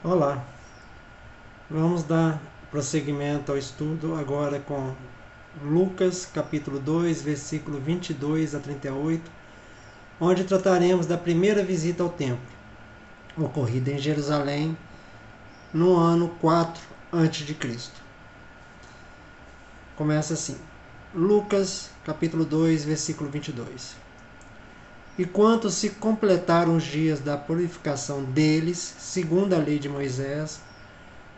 Olá, vamos dar prosseguimento ao estudo agora com Lucas capítulo 2, versículo 22 a 38, onde trataremos da primeira visita ao templo, ocorrida em Jerusalém no ano 4 a.C. Começa assim, Lucas capítulo 2, versículo 22. E quando se completaram os dias da purificação deles, segundo a lei de Moisés,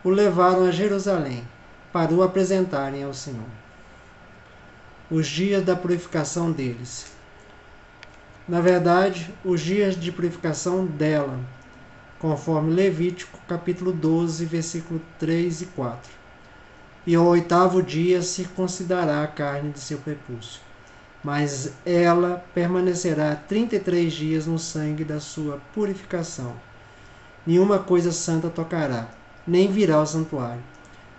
o levaram a Jerusalém para o apresentarem ao Senhor. Os dias da purificação deles. Na verdade, os dias de purificação dela, conforme Levítico, capítulo 12, versículo 3 e 4. E ao oitavo dia circuncidará a carne de seu prepúcio, mas ela permanecerá 33 dias no sangue da sua purificação. Nenhuma coisa santa tocará, nem virá ao santuário,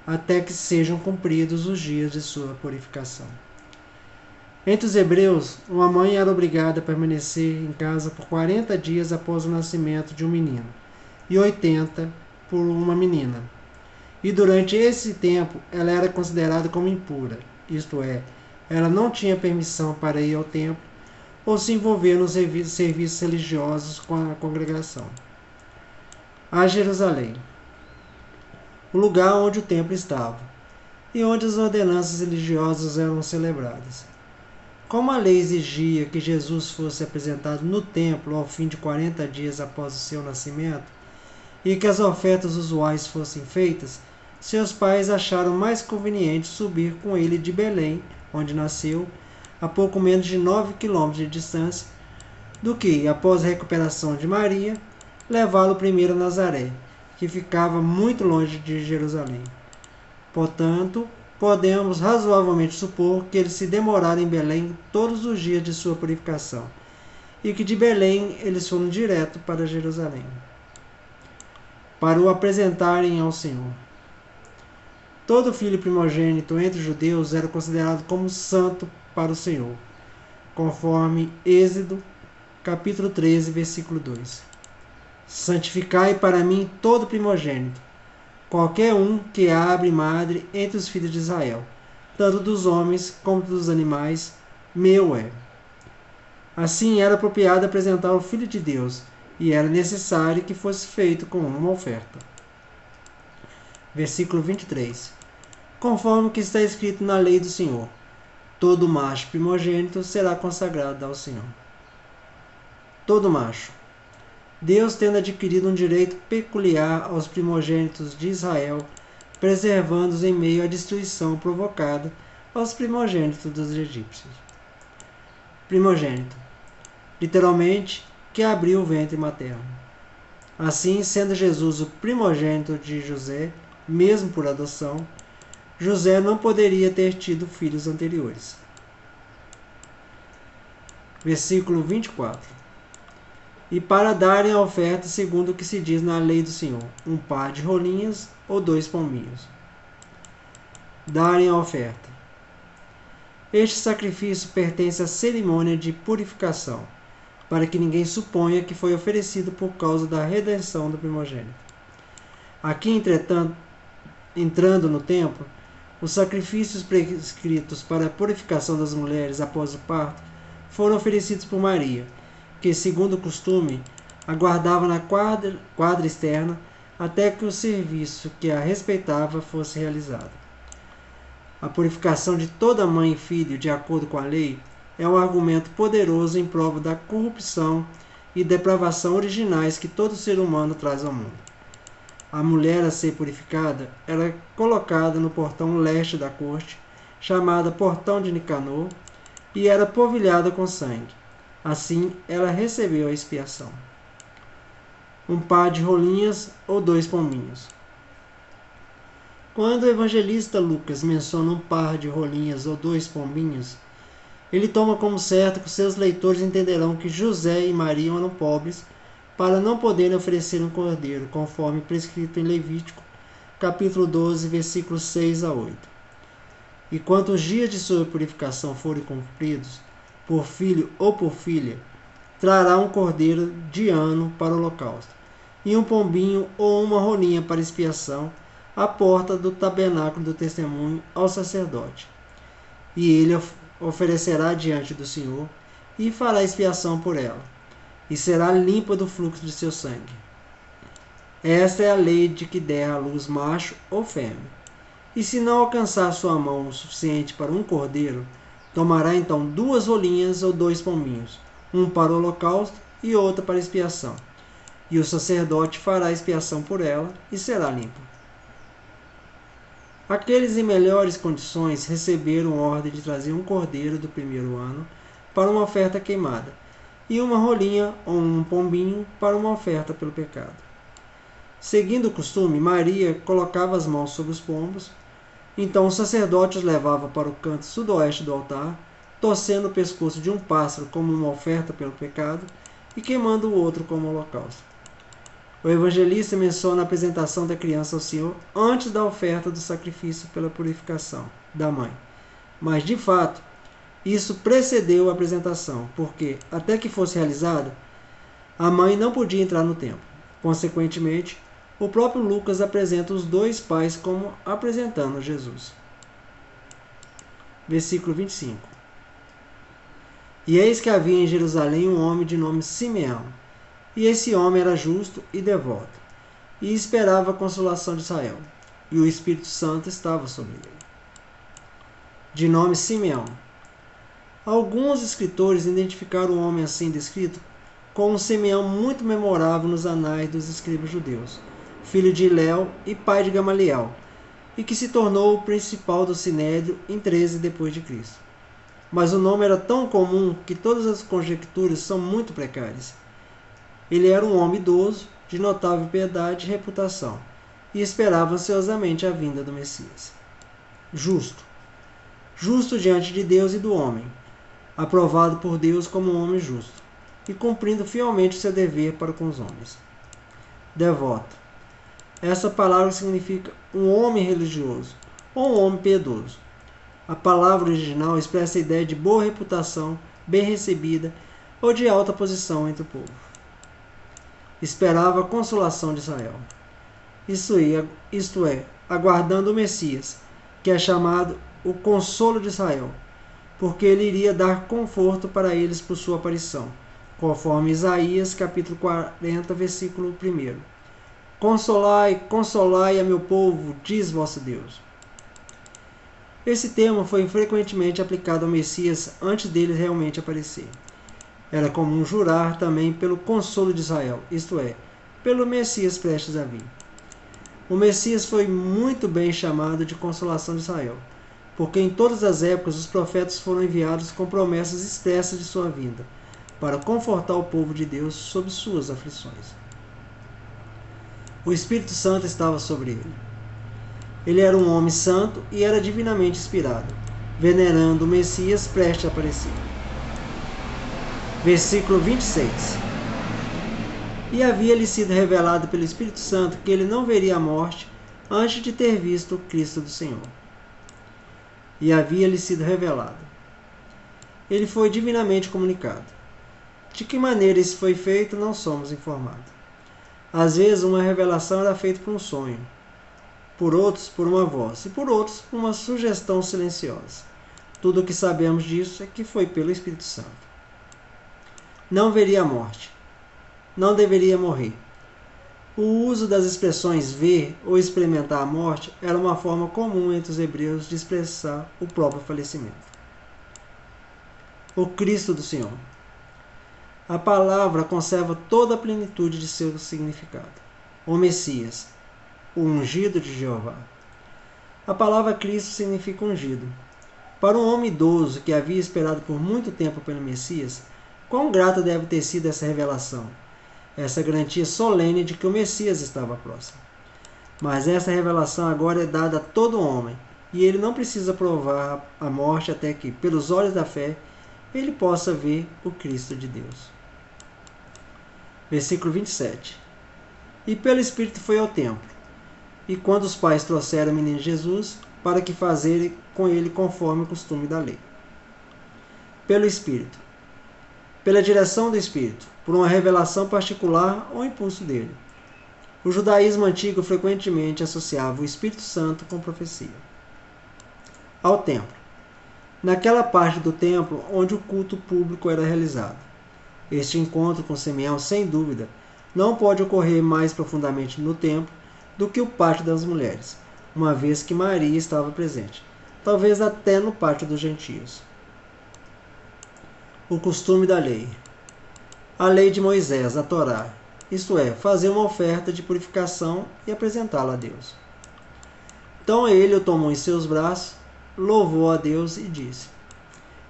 até que sejam cumpridos os dias de sua purificação. Entre os hebreus, uma mãe era obrigada a permanecer em casa por 40 dias após o nascimento de um menino, e 80 por uma menina. E durante esse tempo, ela era considerada como impura, isto é, ela não tinha permissão para ir ao templo ou se envolver nos serviços religiosos com a congregação. A Jerusalém, o lugar onde o templo estava, e onde as ordenanças religiosas eram celebradas. Como a lei exigia que Jesus fosse apresentado no templo ao fim de 40 dias após o seu nascimento, e que as ofertas usuais fossem feitas, seus pais acharam mais conveniente subir com ele de Belém, onde nasceu, a pouco menos de 9 quilômetros de distância, do que, após a recuperação de Maria, levá-lo primeiro a Nazaré, que ficava muito longe de Jerusalém. Portanto, podemos razoavelmente supor que eles se demoraram em Belém todos os dias de sua purificação, e que de Belém eles foram direto para Jerusalém, para o apresentarem ao Senhor. Todo filho primogênito entre os judeus era considerado como santo para o Senhor, conforme Êxodo, capítulo 13, versículo 2. Santificai para mim todo primogênito, qualquer um que abre madre entre os filhos de Israel, tanto dos homens como dos animais, meu é. Assim era apropriado apresentar o Filho de Deus, e era necessário que fosse feito com uma oferta. Versículo 23. Conforme o que está escrito na lei do Senhor, todo macho primogênito será consagrado ao Senhor. Todo macho. Deus tendo adquirido um direito peculiar aos primogênitos de Israel, preservando-os em meio à destruição provocada aos primogênitos dos egípcios. Primogênito, literalmente, que abriu o ventre materno. Assim, sendo Jesus o primogênito de José, mesmo por adoção, José não poderia ter tido filhos anteriores. Versículo 24. E para darem a oferta segundo o que se diz na lei do Senhor, um par de rolinhas ou 2 pombinhos. Darem a oferta. Este sacrifício pertence à cerimônia de purificação, para que ninguém suponha que foi oferecido por causa da redenção do primogênito. Aqui, entretanto, entrando no templo, os sacrifícios prescritos para a purificação das mulheres após o parto foram oferecidos por Maria, que, segundo o costume, aguardava na quadra externa até que o serviço que a respeitava fosse realizado. A purificação de toda mãe e filho, de acordo com a lei, é um argumento poderoso em prova da corrupção e depravação originais que todo ser humano traz ao mundo. A mulher a ser purificada era colocada no portão leste da corte, chamada Portão de Nicanor, e era polvilhada com sangue. Assim, ela recebeu a expiação. Um par de rolinhas ou 2 pombinhos. Quando o evangelista Lucas menciona um par de rolinhas ou 2 pombinhos, ele toma como certo que seus leitores entenderão que José e Maria eram pobres para não poderem oferecer um cordeiro, conforme prescrito em Levítico, capítulo 12, versículos 6 a 8. E quando os dias de sua purificação forem cumpridos, por filho ou por filha, trará um cordeiro de ano para o holocausto, e um pombinho ou uma rolinha para expiação à porta do tabernáculo do testemunho ao sacerdote. E ele oferecerá diante do Senhor e fará expiação por ela, e será limpa do fluxo de seu sangue. Esta é a lei de que der à luz macho ou fêmea. E se não alcançar sua mão o suficiente para um cordeiro, tomará então 2 rolinhas ou 2 pombinhos, um para o holocausto e outro para expiação. E o sacerdote fará expiação por ela e será limpa. Aqueles em melhores condições receberam ordem de trazer um cordeiro do primeiro ano para uma oferta queimada, e uma rolinha ou um pombinho para uma oferta pelo pecado. Seguindo o costume, Maria colocava as mãos sobre os pombos, então o sacerdote os levava para o canto sudoeste do altar, torcendo o pescoço de um pássaro como uma oferta pelo pecado e queimando o outro como holocausto. O evangelista menciona a apresentação da criança ao Senhor antes da oferta do sacrifício pela purificação da mãe. Mas, de fato, isso precedeu a apresentação, porque, até que fosse realizada, a mãe não podia entrar no templo. Consequentemente, o próprio Lucas apresenta os 2 pais como apresentando Jesus. Versículo 25. E eis que havia em Jerusalém um homem de nome Simeão, e esse homem era justo e devoto, e esperava a consolação de Israel, e o Espírito Santo estava sobre ele. De nome Simeão. Alguns escritores identificaram um homem assim descrito como um Simeão muito memorável nos anais dos escribas judeus, filho de Hilel e pai de Gamaliel, e que se tornou o principal do Sinédrio em 13 depois de Cristo. Mas o nome era tão comum que todas as conjecturas são muito precárias. Ele era um homem idoso, de notável piedade e reputação, e esperava ansiosamente a vinda do Messias. Justo. Justo diante de Deus e do homem, aprovado por Deus como um homem justo, e cumprindo fielmente o seu dever para com os homens. Devoto. Essa palavra significa um homem religioso, ou um homem piedoso. A palavra original expressa a ideia de boa reputação, bem recebida, ou de alta posição entre o povo. Esperava a consolação de Israel. Isto é, aguardando o Messias, que é chamado o consolo de Israel, porque ele iria dar conforto para eles por sua aparição, conforme Isaías capítulo 40, versículo 1. Consolai, consolai a meu povo, diz vosso Deus. Esse termo foi frequentemente aplicado ao Messias antes dele realmente aparecer. Era comum jurar também pelo consolo de Israel, isto é, pelo Messias prestes a vir. O Messias foi muito bem chamado de consolação de Israel, porque em todas as épocas os profetas foram enviados com promessas expressas de sua vinda, para confortar o povo de Deus sob suas aflições. O Espírito Santo estava sobre ele. Ele era um homem santo e era divinamente inspirado, venerando o Messias prestes a aparecer. Versículo 26. E havia-lhe sido revelado pelo Espírito Santo que ele não veria a morte antes de ter visto o Cristo do Senhor. E havia-lhe sido revelado. Ele foi divinamente comunicado. De que maneira isso foi feito, não somos informados. Às vezes, uma revelação era feita por um sonho, por outros, por uma voz, e por outros, por uma sugestão silenciosa. Tudo o que sabemos disso é que foi pelo Espírito Santo. Não veria a morte. Não deveria morrer. O uso das expressões ver ou experimentar a morte era uma forma comum entre os hebreus de expressar o próprio falecimento. O Cristo do Senhor. A palavra conserva toda a plenitude de seu significado. O Messias, o ungido de Jeová. A palavra Cristo significa ungido. Para um homem idoso que havia esperado por muito tempo pelo Messias, quão grata deve ter sido essa revelação, essa garantia solene de que o Messias estava próximo. Mas essa revelação agora é dada a todo homem, e ele não precisa provar a morte até que, pelos olhos da fé, ele possa ver o Cristo de Deus. Versículo 27. E pelo Espírito foi ao templo, e quando os pais trouxeram o menino Jesus, para que fazerem com ele conforme o costume da lei. Pelo Espírito. Pela direção do Espírito, por uma revelação particular ou impulso dele. O judaísmo antigo frequentemente associava o Espírito Santo com profecia. Ao templo. Naquela parte do templo onde o culto público era realizado. Este encontro com Simeão, sem dúvida, não pode ocorrer mais profundamente no templo do que o pátio das mulheres, uma vez que Maria estava presente, talvez até no pátio dos gentios. O costume da lei. A lei de Moisés, a Torá, isto é, fazer uma oferta de purificação e apresentá-la a Deus. Então ele o tomou em seus braços, louvou a Deus e disse.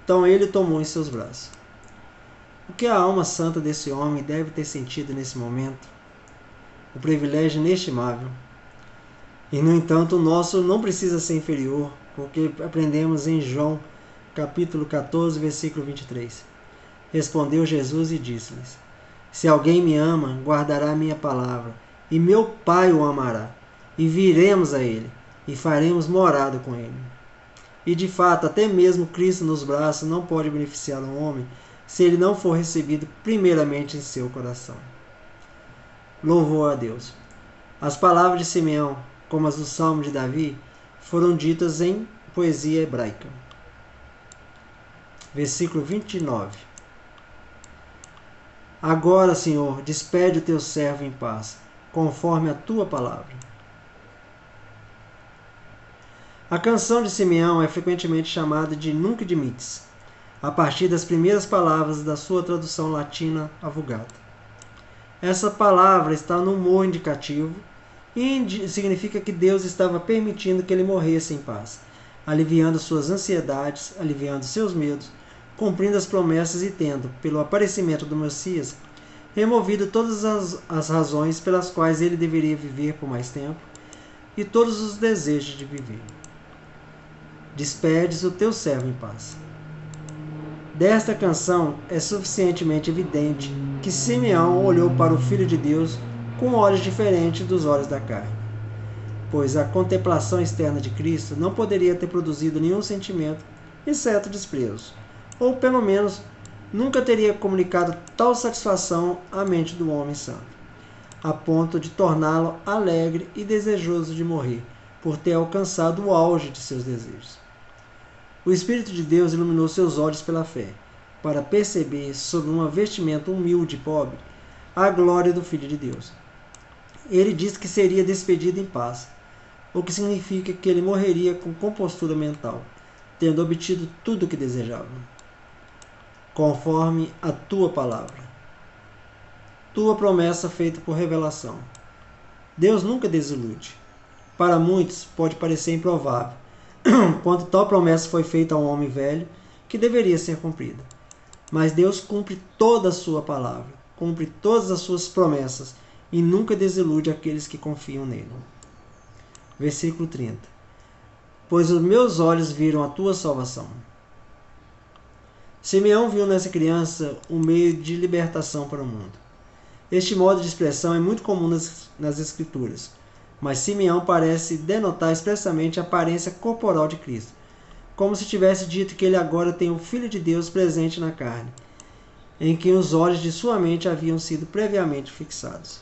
Então ele o tomou em seus braços. O que a alma santa desse homem deve ter sentido nesse momento? O privilégio inestimável. E, no entanto, o nosso não precisa ser inferior, porque aprendemos em João, capítulo 14, versículo 23. Respondeu Jesus e disse-lhes: Se alguém me ama, guardará a minha palavra, e meu Pai o amará, e viremos a ele, e faremos morada com ele. E, de fato, até mesmo Cristo nos braços não pode beneficiar um homem se ele não for recebido primeiramente em seu coração. Louvou a Deus. As palavras de Simeão, como as do Salmo de Davi, foram ditas em poesia hebraica. Versículo 29. Agora, Senhor, despede o teu servo em paz, conforme a tua palavra. A canção de Simeão é frequentemente chamada de Nunc Dimittis, a partir das primeiras palavras da sua tradução latina, a Vulgata. Essa palavra está no humor indicativo e significa que Deus estava permitindo que ele morresse em paz, aliviando suas ansiedades, aliviando seus medos, cumprindo as promessas e tendo, pelo aparecimento do Messias, removido todas as razões pelas quais ele deveria viver por mais tempo e todos os desejos de viver. Despedes o teu servo em paz. Desta canção é suficientemente evidente que Simeão olhou para o Filho de Deus com olhos diferentes dos olhos da carne, pois a contemplação externa de Cristo não poderia ter produzido nenhum sentimento, exceto desprezo, ou pelo menos nunca teria comunicado tal satisfação à mente do homem santo, a ponto de torná-lo alegre e desejoso de morrer, por ter alcançado o auge de seus desejos. O Espírito de Deus iluminou seus olhos pela fé, para perceber, sob uma vestimenta humilde e pobre, a glória do Filho de Deus. Ele disse que seria despedido em paz, o que significa que ele morreria com compostura mental, tendo obtido tudo o que desejava. Conforme a tua palavra. Tua promessa feita por revelação. Deus nunca desilude. Para muitos pode parecer improvável, quando tal promessa foi feita a um homem velho, que deveria ser cumprida. Mas Deus cumpre toda a sua palavra, cumpre todas as suas promessas e nunca desilude aqueles que confiam nele. Versículo 30. Pois os meus olhos viram a tua salvação. Simeão viu nessa criança um meio de libertação para o mundo. Este modo de expressão é muito comum nas Escrituras, mas Simeão parece denotar expressamente a aparência corporal de Cristo, como se tivesse dito que ele agora tem o Filho de Deus presente na carne, em que os olhos de sua mente haviam sido previamente fixados.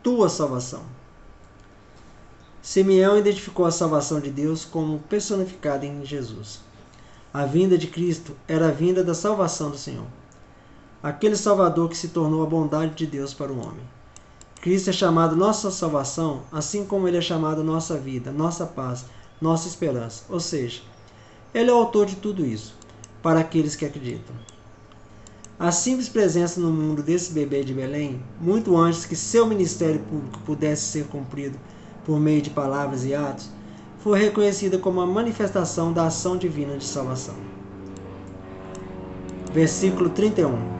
Tua salvação. Simeão identificou a salvação de Deus como personificada em Jesus. A vinda de Cristo era a vinda da salvação do Senhor, aquele Salvador que se tornou a bondade de Deus para o homem. Cristo é chamado nossa salvação, assim como ele é chamado nossa vida, nossa paz, nossa esperança. Ou seja, ele é o autor de tudo isso, para aqueles que acreditam. A simples presença no mundo desse bebê de Belém, muito antes que seu ministério público pudesse ser cumprido por meio de palavras e atos, foi reconhecida como a manifestação da ação divina de salvação. Versículo 31.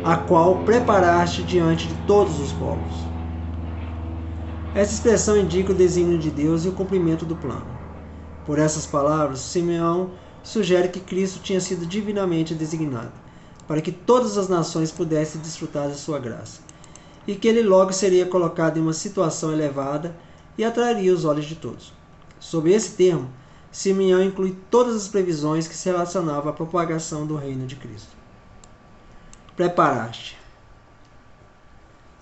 A qual preparaste diante de todos os povos. Essa expressão indica o desígnio de Deus e o cumprimento do plano. Por essas palavras, Simeão sugere que Cristo tinha sido divinamente designado, para que todas as nações pudessem desfrutar de sua graça, e que ele logo seria colocado em uma situação elevada e atrairia os olhos de todos. Sob esse termo, Simeão inclui todas as previsões que se relacionavam à propagação do reino de Cristo. Preparaste.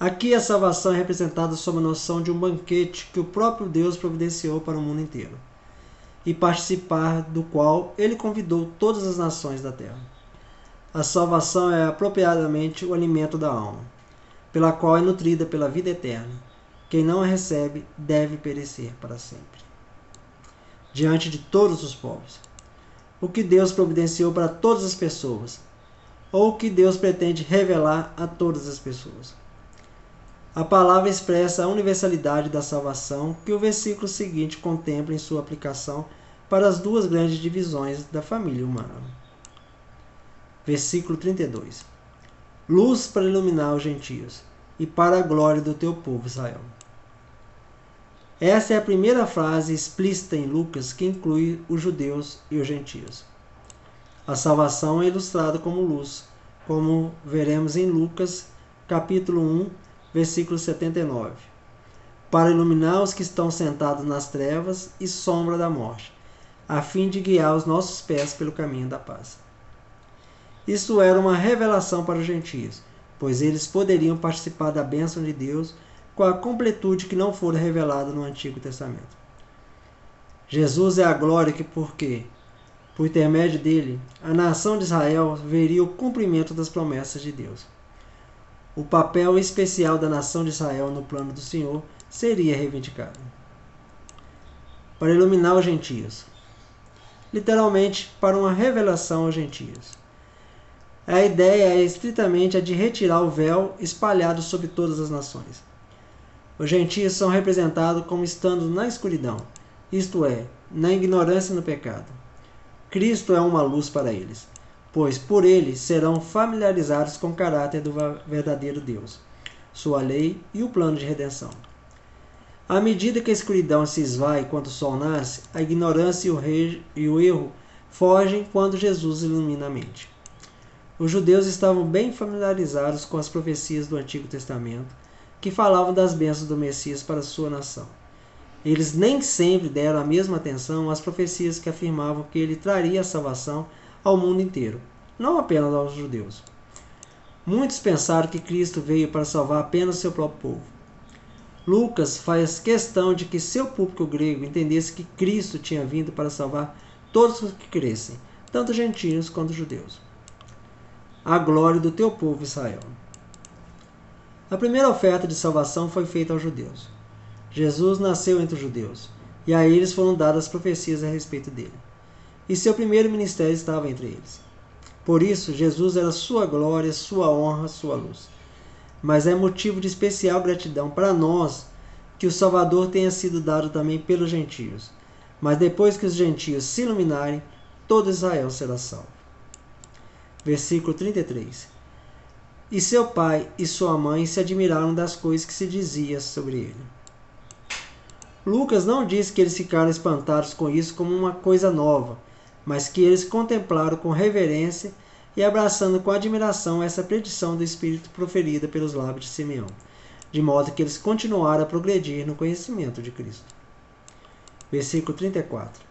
Aqui a salvação é representada sob a noção de um banquete que o próprio Deus providenciou para o mundo inteiro, e participar do qual ele convidou todas as nações da terra. A salvação é apropriadamente o alimento da alma, pela qual é nutrida pela vida eterna. Quem não a recebe deve perecer para sempre. Diante de todos os povos, o que Deus providenciou para todas as pessoas, ou o que Deus pretende revelar a todas as pessoas. A palavra expressa a universalidade da salvação que o versículo seguinte contempla em sua aplicação para as duas grandes divisões da família humana. Versículo 32. Luz para iluminar os gentios e para a glória do teu povo Israel. Essa é a primeira frase explícita em Lucas que inclui os judeus e os gentios. A salvação é ilustrada como luz, como veremos em Lucas, capítulo 1, versículo 79. Para iluminar os que estão sentados nas trevas e sombra da morte, a fim de guiar os nossos pés pelo caminho da paz. Isso era uma revelação para os gentios, pois eles poderiam participar da bênção de Deus com a completude que não fora revelada no Antigo Testamento. Jesus é a glória que, por intermédio dele, a nação de Israel veria o cumprimento das promessas de Deus. O papel especial da nação de Israel no plano do Senhor seria reivindicado. Para iluminar os gentios. Literalmente, para uma revelação aos gentios. A ideia é estritamente a de retirar o véu espalhado sobre todas as nações. Os gentios são representados como estando na escuridão, isto é, na ignorância e no pecado. Cristo é uma luz para eles, pois por ele serão familiarizados com o caráter do verdadeiro Deus, sua lei e o plano de redenção. À medida que a escuridão se esvai quando o sol nasce, a ignorância e o erro fogem quando Jesus ilumina a mente. Os judeus estavam bem familiarizados com as profecias do Antigo Testamento, que falavam das bênçãos do Messias para a sua nação. Eles nem sempre deram a mesma atenção às profecias que afirmavam que ele traria a salvação ao mundo inteiro, não apenas aos judeus. Muitos pensaram que Cristo veio para salvar apenas seu próprio povo. Lucas faz questão de que seu público grego entendesse que Cristo tinha vindo para salvar todos os que crescem, tanto gentios quanto judeus. A glória do teu povo Israel. A primeira oferta de salvação foi feita aos judeus. Jesus nasceu entre os judeus, e a eles foram dadas as profecias a respeito dele. E seu primeiro ministério estava entre eles. Por isso, Jesus era sua glória, sua honra, sua luz. Mas é motivo de especial gratidão para nós que o Salvador tenha sido dado também pelos gentios. Mas depois que os gentios se iluminarem, todo Israel será salvo. Versículo 33. E seu pai e sua mãe se admiraram das coisas que se dizia sobre ele. Lucas não diz que eles ficaram espantados com isso como uma coisa nova, mas que eles contemplaram com reverência e abraçando com admiração essa predição do Espírito proferida pelos lábios de Simeão, de modo que eles continuaram a progredir no conhecimento de Cristo. Versículo 34.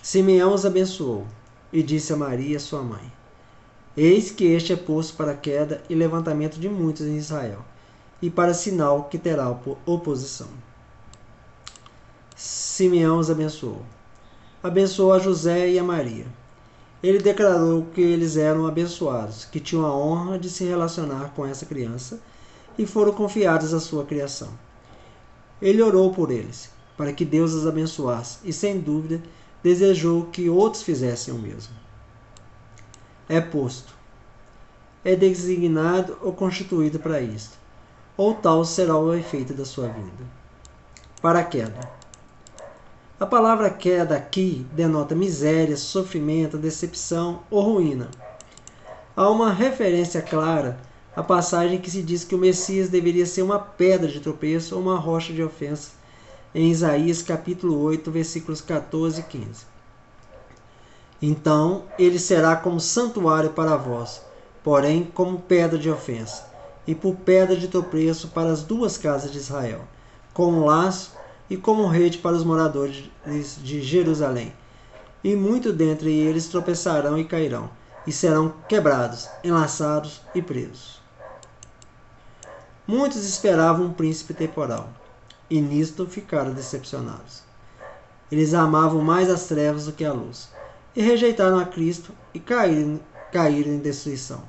Simeão os abençoou e disse a Maria, sua mãe: Eis que este é posto para queda e levantamento de muitos em Israel, e para sinal que terá oposição. Simeão os abençoou. Abençoou a José e a Maria. Ele declarou que eles eram abençoados, que tinham a honra de se relacionar com essa criança e foram confiados à sua criação. Ele orou por eles, para que Deus os abençoasse, e sem dúvida desejou que outros fizessem o mesmo. É posto. É designado ou constituído para isto, ou tal será o efeito da sua vinda. Para a queda. A palavra queda aqui denota miséria, sofrimento, decepção ou ruína. Há uma referência clara à passagem que se diz que o Messias deveria ser uma pedra de tropeço ou uma rocha de ofensa, em Isaías capítulo 8, versículos 14 e 15. Então ele será como santuário para vós, porém como pedra de ofensa, e por pedra de tropeço para as duas casas de Israel, como laço e como rede para os moradores de Jerusalém. E muito dentre eles tropeçarão e cairão, e serão quebrados, enlaçados e presos. Muitos esperavam um príncipe temporal, e nisto ficaram decepcionados. Eles amavam mais as trevas do que a luz, e rejeitaram a Cristo e caíram em destruição.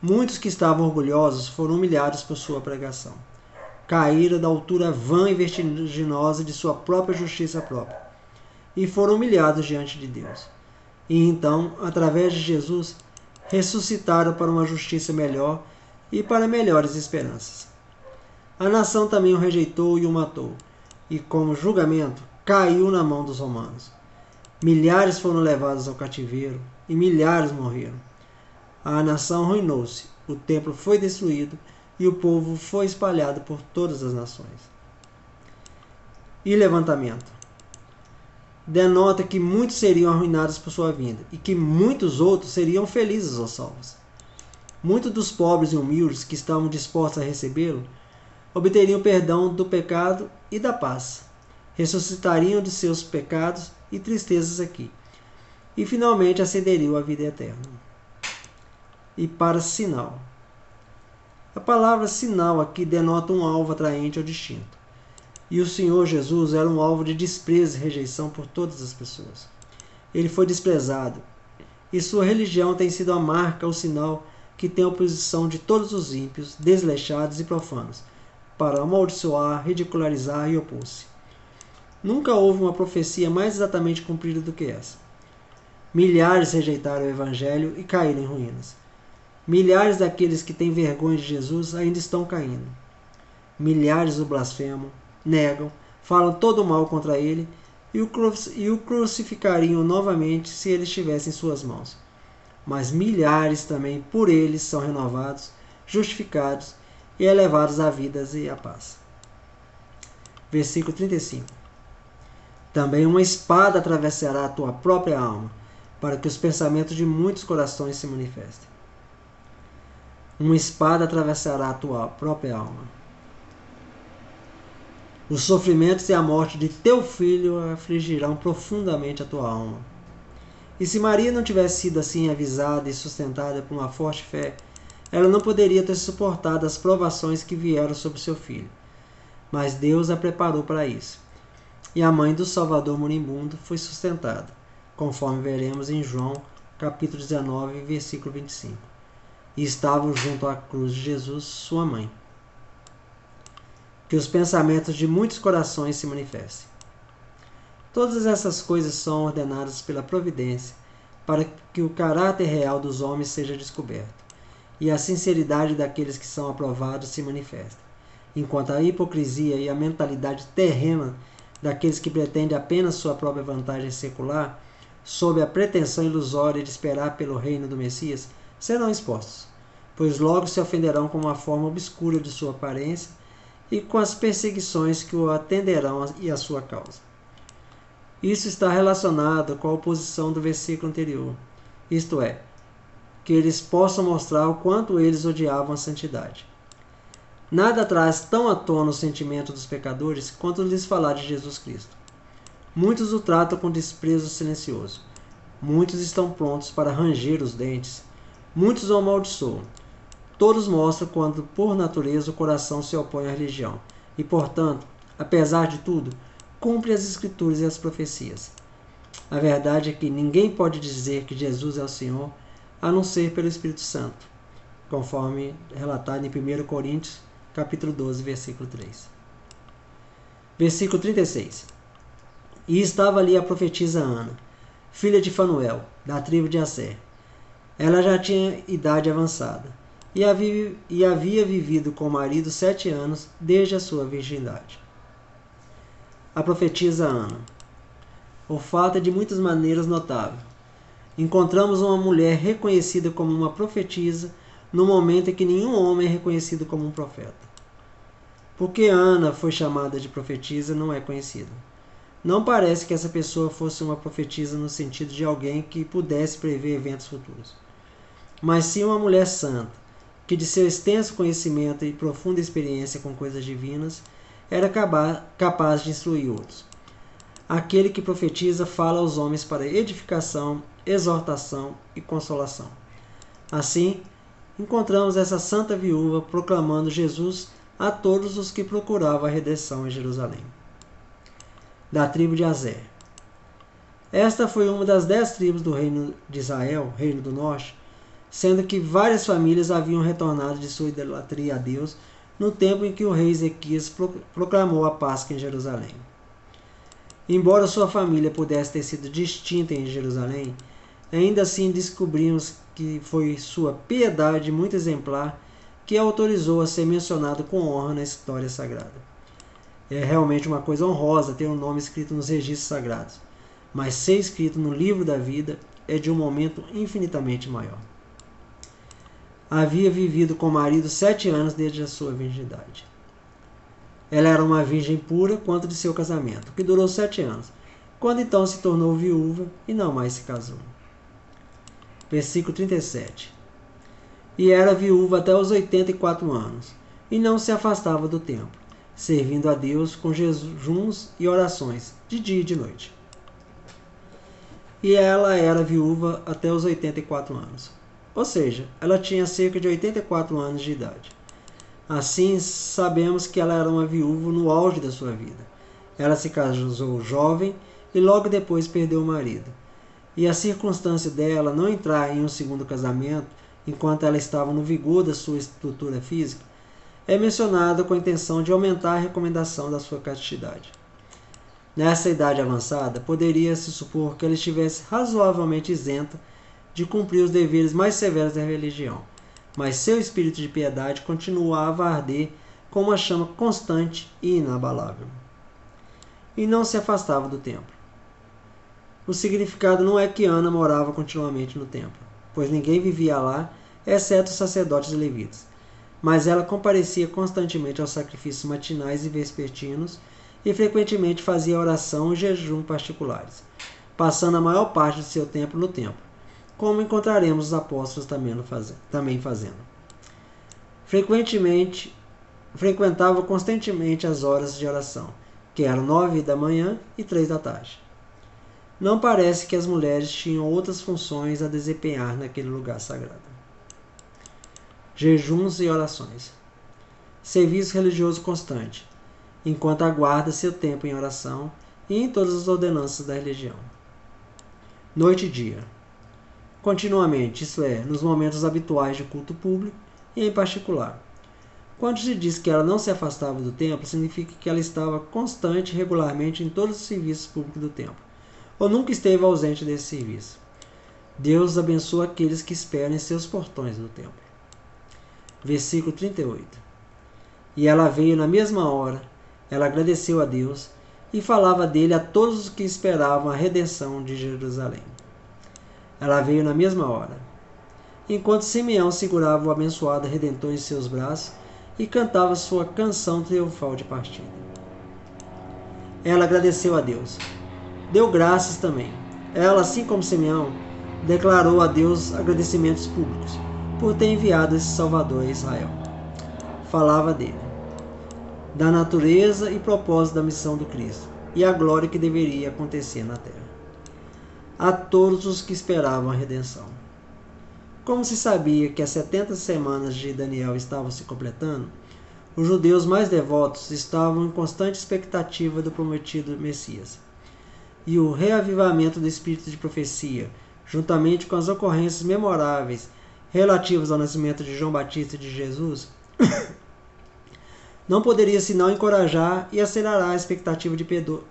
Muitos que estavam orgulhosos foram humilhados por sua pregação. Caíram da altura vã e vertiginosa de sua própria justiça própria, e foram humilhados diante de Deus. E então, através de Jesus, ressuscitaram para uma justiça melhor e para melhores esperanças. A nação também o rejeitou e o matou, e como julgamento, caiu na mão dos romanos. Milhares foram levados ao cativeiro, e milhares morreram. A nação arruinou-se, o templo foi destruído, e o povo foi espalhado por todas as nações. E levantamento. Denota que muitos seriam arruinados por sua vinda, e que muitos outros seriam felizes ou salvos. Muitos dos pobres e humildes que estavam dispostos a recebê-lo obteriam perdão do pecado e da paz, ressuscitariam de seus pecados e tristezas aqui, e finalmente ascenderiam à vida eterna. E para sinal. A palavra sinal aqui denota um alvo atraente ou distinto. E o Senhor Jesus era um alvo de desprezo e rejeição por todas as pessoas. Ele foi desprezado, e sua religião tem sido a marca ou sinal que tem a oposição de todos os ímpios, desleixados e profanos, para amaldiçoar, ridicularizar e opor-se. Nunca houve uma profecia mais exatamente cumprida do que essa. Milhares rejeitaram o Evangelho e caíram em ruínas. Milhares daqueles que têm vergonha de Jesus ainda estão caindo. Milhares o blasfemam, negam, falam todo o mal contra ele e o crucificariam novamente se ele estivesse em suas mãos. Mas milhares também por eles são renovados, justificados e elevados à vida e à paz. Versículo 35. Também uma espada atravessará a tua própria alma, para que os pensamentos de muitos corações se manifestem. Uma espada atravessará a tua própria alma. Os sofrimentos e a morte de teu filho afligirão profundamente a tua alma. E se Maria não tivesse sido assim avisada e sustentada por uma forte fé, ela não poderia ter suportado as provações que vieram sobre seu filho. Mas Deus a preparou para isso. E a mãe do Salvador moribundo foi sustentada, conforme veremos em João, capítulo 19, versículo 25. E estavam junto à cruz de Jesus, sua mãe. Que os pensamentos de muitos corações se manifestem. Todas essas coisas são ordenadas pela providência, para que o caráter real dos homens seja descoberto, e a sinceridade daqueles que são aprovados se manifeste, enquanto a hipocrisia e a mentalidade terrena daqueles que pretendem apenas sua própria vantagem secular, sob a pretensão ilusória de esperar pelo reino do Messias, serão expostos, pois logo se ofenderão com uma forma obscura de sua aparência e com as perseguições que o atenderão e a sua causa. Isso está relacionado com a oposição do versículo anterior, isto é, que eles possam mostrar o quanto eles odiavam a santidade. Nada traz tão à tona o sentimento dos pecadores quanto lhes falar de Jesus Cristo. Muitos o tratam com desprezo silencioso. Muitos estão prontos para ranger os dentes. Muitos o amaldiçoam. Todos mostram quando, por natureza, o coração se opõe à religião e, portanto, apesar de tudo, cumpre as Escrituras e as profecias. A verdade é que ninguém pode dizer que Jesus é o Senhor a não ser pelo Espírito Santo, conforme relatado em 1 Coríntios, capítulo 12, versículo 3. Versículo 36. E estava ali a profetisa Ana, filha de Fanuel, da tribo de Asser. Ela já tinha idade avançada, e havia vivido com o marido 7 anos desde a sua virgindade. A profetisa Ana. O fato é de muitas maneiras notável. Encontramos uma mulher reconhecida como uma profetisa no momento em que nenhum homem é reconhecido como um profeta. Porque Ana foi chamada de profetisa não é conhecido. Não parece que essa pessoa fosse uma profetisa no sentido de alguém que pudesse prever eventos futuros, mas sim uma mulher santa, que de seu extenso conhecimento e profunda experiência com coisas divinas, era capaz de instruir outros. Aquele que profetiza fala aos homens para edificação, exortação e consolação. Assim, encontramos essa santa viúva proclamando Jesus a todos os que procuravam a redenção em Jerusalém. Da tribo de Aser. Esta foi uma das 10 tribos do reino de Israel, reino do norte, sendo que várias famílias haviam retornado de sua idolatria a Deus no tempo em que o rei Ezequias proclamou a Páscoa em Jerusalém. Embora sua família pudesse ter sido distinta em Jerusalém, ainda assim descobrimos que foi sua piedade muito exemplar que a autorizou a ser mencionado com honra na história sagrada. É realmente uma coisa honrosa ter um nome escrito nos registros sagrados, mas ser escrito no livro da vida é de um momento infinitamente maior. Havia vivido com o marido 7 anos desde a sua virgindade. Ela era uma virgem pura quanto de seu casamento, que durou 7 anos, quando então se tornou viúva e não mais se casou. Versículo 37. E era viúva até os 84 anos, e não se afastava do templo, servindo a Deus com jejuns e orações, de dia e de noite. E ela era viúva até os 84 anos. Ou seja, ela tinha cerca de 84 anos de idade. Assim, sabemos que ela era uma viúva no auge da sua vida. Ela se casou jovem e logo depois perdeu o marido. E a circunstância dela não entrar em um segundo casamento, enquanto ela estava no vigor da sua estrutura física, é mencionada com a intenção de aumentar a recomendação da sua castidade. Nessa idade avançada, poderia-se supor que ela estivesse razoavelmente isenta de cumprir os deveres mais severos da religião, mas seu espírito de piedade continuava a arder com uma chama constante e inabalável. E não se afastava do templo. O significado não é que Ana morava continuamente no templo, pois ninguém vivia lá, exceto os sacerdotes e levitas, mas ela comparecia constantemente aos sacrifícios matinais e vespertinos e frequentemente fazia oração e jejum particulares, passando a maior parte de seu tempo no templo, como encontraremos os apóstolos também fazendo. Frequentava constantemente as horas de oração, que eram 9 da manhã e 3 da tarde. Não parece que as mulheres tinham outras funções a desempenhar naquele lugar sagrado. Jejuns e orações. Serviço religioso constante, enquanto aguarda seu tempo em oração e em todas as ordenanças da religião. Noite e dia. Continuamente, isto é, nos momentos habituais de culto público e em particular. Quando se diz que ela não se afastava do templo, significa que ela estava constante e regularmente em todos os serviços públicos do templo, ou nunca esteve ausente desse serviço. Deus abençoa aqueles que esperam em seus portões do templo. Versículo 38. E ela veio na mesma hora, ela agradeceu a Deus e falava dele a todos os que esperavam a redenção de Jerusalém. Ela veio na mesma hora, enquanto Simeão segurava o abençoado Redentor em seus braços e cantava sua canção triunfal de partida. Ela agradeceu a Deus. Deu graças também. Ela, assim como Simeão, declarou a Deus agradecimentos públicos por ter enviado esse Salvador a Israel. Falava dele, da natureza e propósito da missão do Cristo e a glória que deveria acontecer na terra, a todos os que esperavam a redenção. Como se sabia que as 70 semanas de Daniel estavam se completando, os judeus mais devotos estavam em constante expectativa do prometido Messias. E o reavivamento do espírito de profecia, juntamente com as ocorrências memoráveis relativas ao nascimento de João Batista e de Jesus, não poderia senão encorajar e acelerar a expectativa de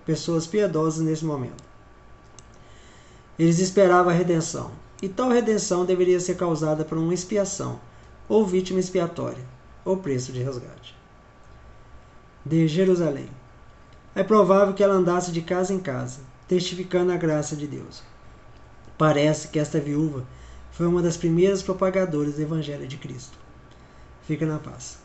pessoas piedosas nesse momento. Eles esperavam a redenção, e tal redenção deveria ser causada por uma expiação, ou vítima expiatória, ou preço de resgate. De Jerusalém. É provável que ela andasse de casa em casa, testificando a graça de Deus. Parece que esta viúva foi uma das primeiras propagadoras do Evangelho de Cristo. Fica na paz.